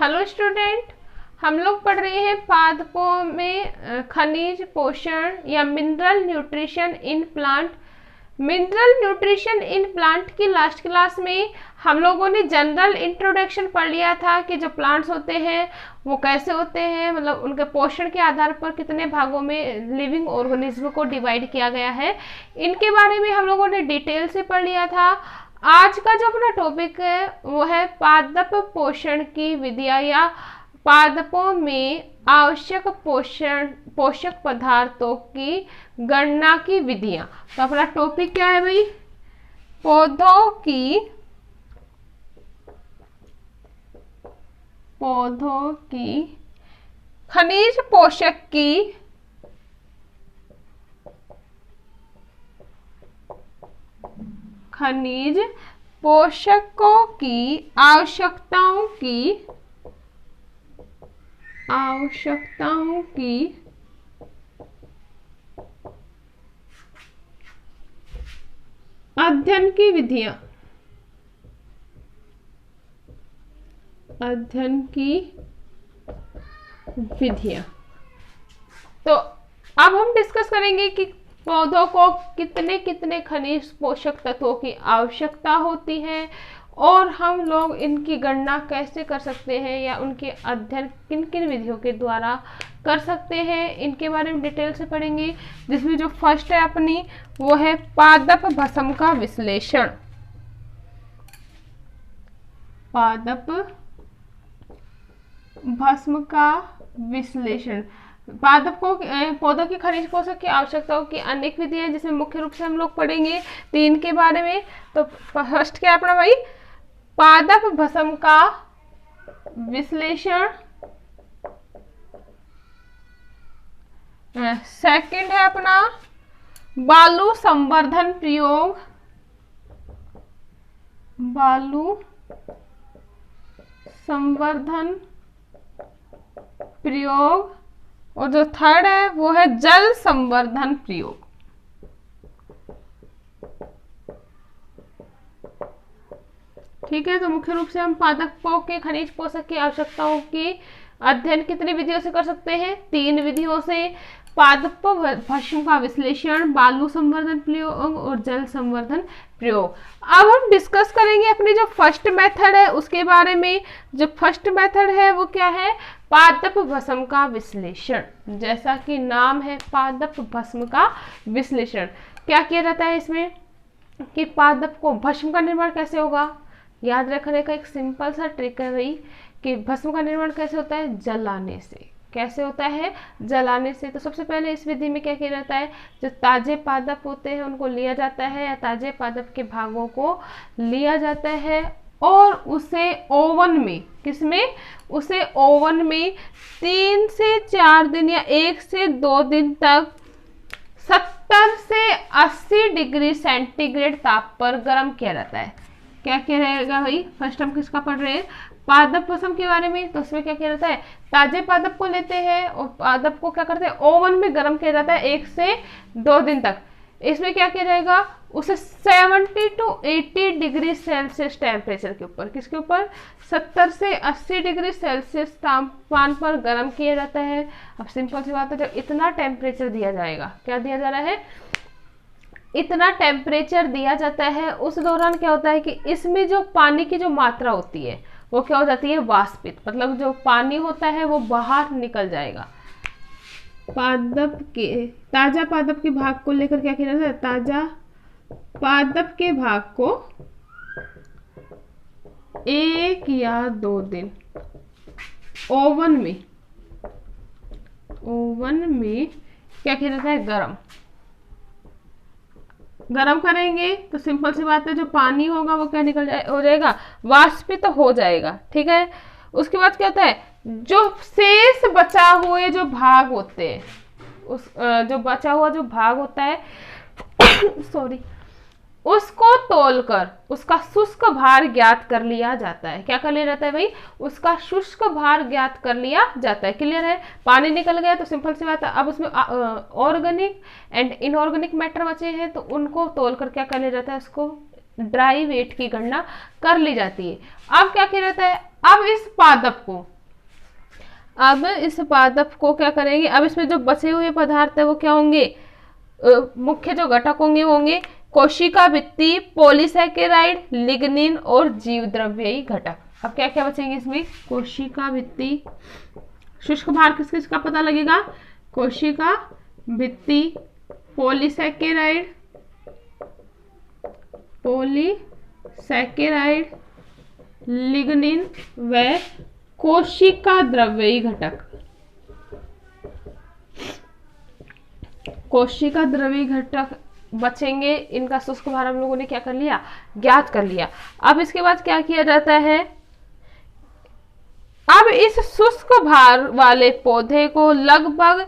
Hello student, हम लोग पढ़ रहे हैं पादपों में खनिज पोषण या mineral nutrition in plant. Mineral nutrition in plant की लास्ट क्लास में हम लोगों ने जनरल इंट्रोडक्शन पढ़ लिया था कि जो प्लांट्स होते हैं वो कैसे होते हैं, मतलब उनके पोषण के आधार पर कितने भागों में लिविंग ऑर्गेनिज्म को डिवाइड किया गया है। इनके बारे में हम लोगों ने डिटेल से पढ़ लिया था। आज का जो अपना टॉपिक है वो है पादप पोषण की विधियां या पादपों में आवश्यक पोषक पदार्थों की गणना की विधियां। तो अपना टॉपिक क्या है भाई? पौधों की खनिज पोषकों की आवश्यकताओं की अध्ययन की विधियां। तो अब हम डिस्कस करेंगे कि पौधों को कितने कितने खनिज पोषक तत्वों की आवश्यकता होती है और हम लोग इनकी गणना कैसे कर सकते हैं या उनके अध्ययन किन किन विधियों के द्वारा कर सकते हैं, इनके बारे में डिटेल से पढ़ेंगे। जिसमें जो फर्स्ट है अपनी वो है पादप भस्म का विश्लेषण। पादप भस्म का विश्लेषण। पौधों की खनिज पोषक की आवश्यकताओं की अनेक विधियां जिसमें मुख्य रूप से हम लोग पढ़ेंगे 3 के बारे में। तो फर्स्ट क्या है अपना भाई? पादप भस्म का विश्लेषण। सेकंड है अपना बालू संवर्धन प्रयोग। और जो थर्ड है वो है जल संवर्धन प्रयोग। ठीक है, तो मुख्य रूप से हम पादपों के खनिज पोषक की आवश्यकताओं की अध्ययन कितनी विधियों से कर सकते हैं? 3 विधियों से। पादप भस्म का विश्लेषण, बालू संवर्धन प्रयोग और जल संवर्धन प्रयोग। अब हम डिस्कस करेंगे अपनी जो फर्स्ट मेथड है उसके बारे में। जो फर्स्ट मेथड है वो क्या है? पादप भस्म का विश्लेषण। जैसा कि नाम है पादप भस्म का विश्लेषण। क्या किया जाता है इसमें कि पादप को भस्म का निर्माण कैसे होगा? याद रखने का एक सिंपल सा ट्रिक है भाई कि भस्म का निर्माण कैसे होता है? जलाने से। कैसे होता है? जलाने से। तो सबसे पहले इस विधि में क्या किया जाता है? जो ताजे पादप होते हैं उनको लिया जाता है या ताजे पादप के भागों को लिया जाता है और उसे ओवन में, किसमें? उसे ओवन में 3 से 4 दिन या 1 से 2 दिन तक 70 से 80 डिग्री सेंटीग्रेड ताप पर गर्म किया जाता है। क्या किया जाएगा भाई? फर्स्ट हम किसका पढ़ रहे हैं? पादप भस्म के बारे में। तो उसमें क्या किया जाता है? ताजे पादप को लेते हैं और पादप को क्या करते हैं? ओवन में गर्म किया जाता है 1 से 2 दिन तक। इसमें क्या किया जाएगा? उसे 70 to 80 डिग्री सेल्सियस टेम्परेचर के ऊपर, किसके ऊपर? 70 से 80 डिग्री सेल्सियस तापमान पर गर्म किया जाता है। अब सिंपल सी बात है, जब इतना टेम्परेचर दिया जाएगा, क्या दिया जा रहा है? इतना टेम्परेचर दिया जाता है, उस दौरान क्या होता है कि इसमें जो पानी की जो मात्रा होती है वो क्या हो जाती है? वाष्पित। मतलब जो पानी होता है वो बाहर निकल जाएगा। ताजा पादप के भाग को लेकर क्या किया जाता है? ताजा पादप के भाग को 1 या 2 दिन ओवन में क्या किया जाता है? गरम करेंगे तो सिंपल सी बात है, जो पानी होगा वो क्या हो जाएगा? वाष्पित हो जाएगा। ठीक है, उसके बाद क्या होता है? जो शेष बचा हुए जो भाग होते हैं, जो बचा हुआ जो भाग होता है सॉरी, उसको तोलकर उसका शुष्क भार ज्ञात कर लिया जाता है। क्या कर लिया जाता है भाई? उसका शुष्क भार ज्ञात कर लिया जाता है। क्लियर है? पानी निकल गया तो सिंपल सी बात है, अब उसमें ऑर्गेनिक एंड इनऑर्गेनिक मैटर बचे हैं तो उनको तोलकर क्या कर लिया जाता है? उसको ड्राई वेट की गणना कर ली जाती है। अब क्या किया जाता है? अब इस पादप को अब इस पादप को क्या करेंगे, अब इसमें जो बचे हुए पदार्थ है वो क्या होंगे, मुख्य जो घटक होंगे वो होंगे कोशिका भित्ति, पॉलीसैकेराइड, लिग्निन और जीव द्रव्ययी घटक। अब क्या क्या बचेंगे इसमें, कोशिका भित्ति, शुष्क भार किस किस का पता लगेगा, कोशिका भित्ति, पॉलीसैकेराइड, लिग्निन व कोशिका द्रव्ययी घटक। कोशिका द्रव्ययी घटक बचेंगे, इनका शुष्क भार हम लोगों ने क्या कर लिया, ज्ञात कर लिया। अब इसके बाद क्या किया जाता है, अब इस शुष्क भार वाले पौधे को लगभग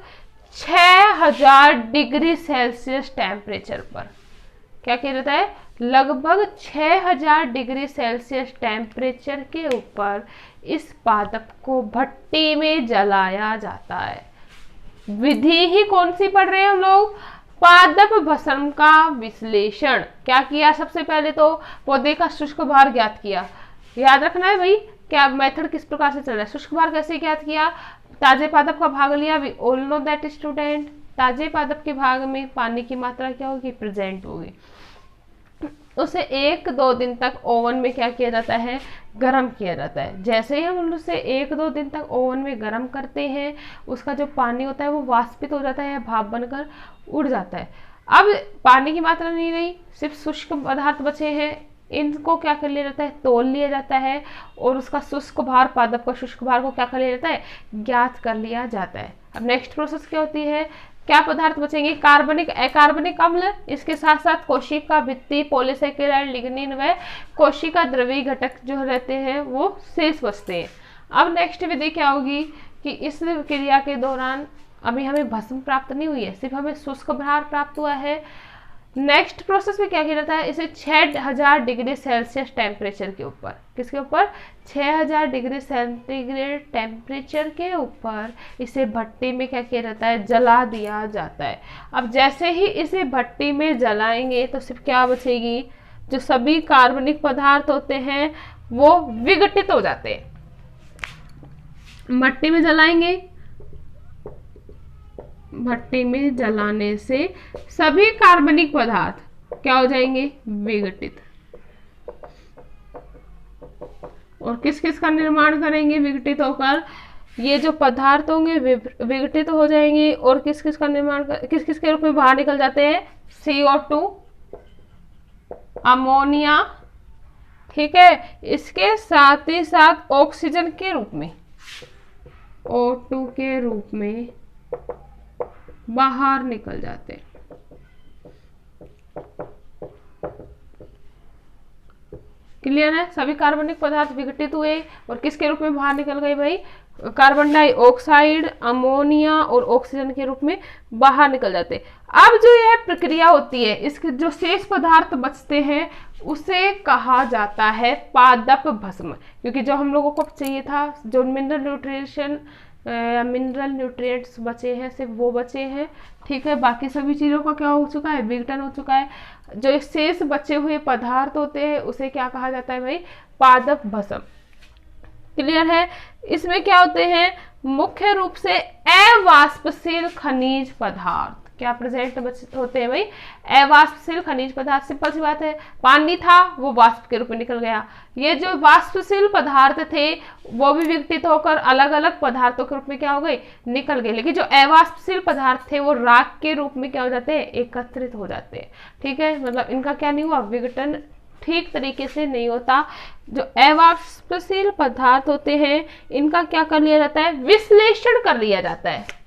6000 डिग्री सेल्सियस टेम्परेचर पर, क्या किया जाता है, लगभग 6000 डिग्री सेल्सियस टेम्परेचर के ऊपर इस पादप को भट्टी में जलाया जाता है। विधि ही कौन सी पढ़ रहे हैं हम लोग, पादप भस्म का विश्लेषण। क्या किया, सबसे पहले तो पौधे का शुष्क भार ज्ञात किया, याद रखना है भाई क्या मेथड किस प्रकार से चल रहा है। शुष्क भार कैसे ज्ञात किया, ताजे पादप का भाग लिया, we all know that student, ताजे पादप के भाग में पानी की मात्रा क्या होगी, प्रेजेंट होगी। उसे 1-2 दिन तक ओवन में क्या किया जाता है, गर्म किया जाता है। जैसे ही हम उसे 1-2 दिन तक ओवन में गर्म करते हैं, उसका जो पानी होता है वो वाष्पित हो जाता है, भाप बनकर उड़ जाता है। अब पानी की मात्रा नहीं रही, सिर्फ शुष्क पदार्थ बचे हैं, इनको क्या कर लिया जाता है, तोल लिया जाता है और उसका शुष्क भार, पादप का शुष्क भार को क्या कर लिया जाता है, ज्ञात कर लिया जाता है। अब नेक्स्ट प्रोसेस क्या होती है, क्या पदार्थ बचेंगे, कार्बनिक, अकार्बनिक अम्ल, इसके साथ साथ कोशिका भित्ति, पॉलीसैकेराइड, लिग्निन व कोशिका द्रव्ययी घटक जो रहते हैं वो शेष बचते हैं। अब नेक्स्ट विधि क्या होगी कि इस क्रिया के दौरान अभी हमें भस्म प्राप्त नहीं हुई है, सिर्फ हमें शुष्क भार प्राप्त हुआ है। नेक्स्ट प्रोसेस में क्या किया जाता है, इसे 6000 डिग्री सेल्सियस टेम्परेचर के ऊपर, किसके ऊपर, 6000 डिग्री सेंटीग्रेड टेम्परेचर के ऊपर इसे भट्टी में क्या किया जाता है, जला दिया जाता है। अब जैसे ही इसे भट्टी में जलाएंगे तो सिर्फ क्या बचेगी, जो सभी कार्बनिक पदार्थ होते हैं वो विघटित हो जाते हैं। भट्टी में जलाएंगे, भट्टी में जलाने से सभी कार्बनिक पदार्थ क्या हो जाएंगे, विघटित। और किस किस का निर्माण करेंगे, विघटित होकर ये जो पदार्थ होंगे विघटित हो जाएंगे और किस किस का निर्माण किस किस के रूप में बाहर निकल जाते हैं, CO2, अमोनिया, ठीक है, इसके साथ ही साथ ऑक्सीजन के रूप में, O2 के रूप में बाहर निकल जाते हैं। क्लियर है, सभी कार्बनिक पदार्थ विघटित हुए और किसके रूप में बाहर निकल गए भाई, कार्बन डाइऑक्साइड, अमोनिया और ऑक्सीजन के रूप में बाहर निकल जाते। अब जो यह प्रक्रिया होती है, इसके जो शेष पदार्थ बचते हैं उसे कहा जाता है पादप भस्म, क्योंकि जो हम लोगों को चाहिए था, जो मिनरल न्यूट्रिएंट्स बचे हैं सिर्फ वो बचे हैं, ठीक है, बाकी सभी चीज़ों का क्या हो चुका है, विघटन हो चुका है। जो शेष बचे हुए पदार्थ होते हैं उसे क्या कहा जाता है भाई, पादप भस्म। क्लियर है, इसमें क्या होते हैं, मुख्य रूप से अवाष्पशील खनिज पदार्थ क्या प्रेजेंट होते हैं भाई, अवाष्पशील खनिज पदार्थ। सिंपल सी बात है, पानी था वो वाष्प के रूप में निकल गया, ये जो वाष्पशील पदार्थ थे वो भी विघटित होकर अलग अलग पदार्थों के रूप में क्या हो गए, निकल गए। लेकिन जो अवाष्पशील पदार्थ थे वो राख के रूप में क्या हो जाते हैं, एकत्रित हो जाते हैं, ठीक है, मतलब इनका क्या नहीं हुआ, विघटन ठीक तरीके से नहीं होता। जो अवाष्पशील पदार्थ होते हैं इनका क्या कर लिया जाता है, विश्लेषण कर लिया जाता है।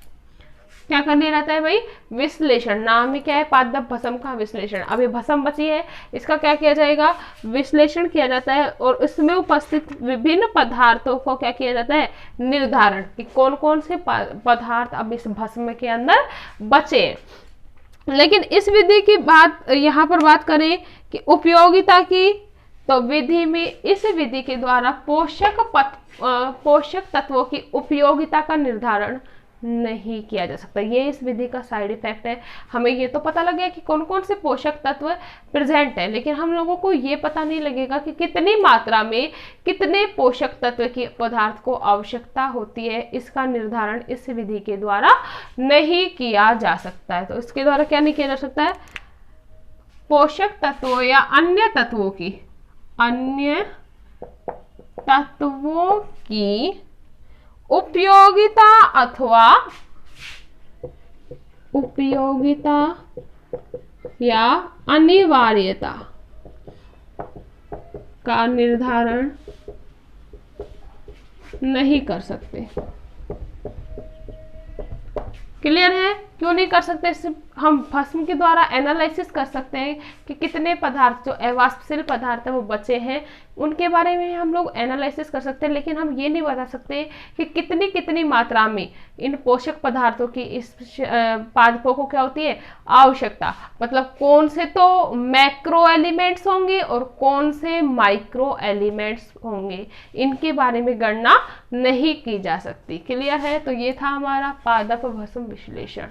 क्या कर लिया जाता है भाई, विश्लेषण, नाम ही क्या है, पादप भस्म का विश्लेषण। अभी भस्म बची है, इसका क्या किया जाएगा, विश्लेषण किया जाता है और इसमें उपस्थित विभिन्न पदार्थों को क्या किया जाता है, निर्धारण कि कौन कौन से पदार्थ अब इस भस्म के अंदर बचे। लेकिन इस विधि की बात यहाँ पर बात करें कि उपयोगिता की, तो विधि में इस विधि के द्वारा पोषक तत्वों की उपयोगिता का निर्धारण नहीं किया जा सकता। ये इस विधि का साइड इफेक्ट है। हमें ये तो पता लग गया कि कौन कौन से पोषक तत्व प्रेजेंट है, लेकिन हम लोगों को ये पता नहीं लगेगा कि कितनी मात्रा में कितने पोषक तत्व की पदार्थ को आवश्यकता होती है। इसका निर्धारण इस विधि के द्वारा नहीं किया जा सकता है। तो इसके द्वारा क्या नहीं किया जा सकता है, पोषक तत्वों या अन्य तत्वों की उपयोगिता या अनिवार्यता का निर्धारण नहीं कर सकते। क्लियर है? क्यों नहीं कर सकते? हम भस्म के द्वारा एनालिसिस कर सकते हैं कि कितने पदार्थ जो अवाष्पशील पदार्थ है वो बचे हैं, उनके बारे में हम लोग एनालिसिस कर सकते हैं, लेकिन हम ये नहीं बता सकते कि कितनी कितनी मात्रा में इन पोषक पदार्थों की इस पादपों को क्या होती है, आवश्यकता। मतलब कौन से तो मैक्रो एलिमेंट्स होंगे और कौन से माइक्रो एलिमेंट्स होंगे, इनके बारे में गणना नहीं की जा सकती। क्लियर है? तो ये था हमारा पादप भस्म विश्लेषण।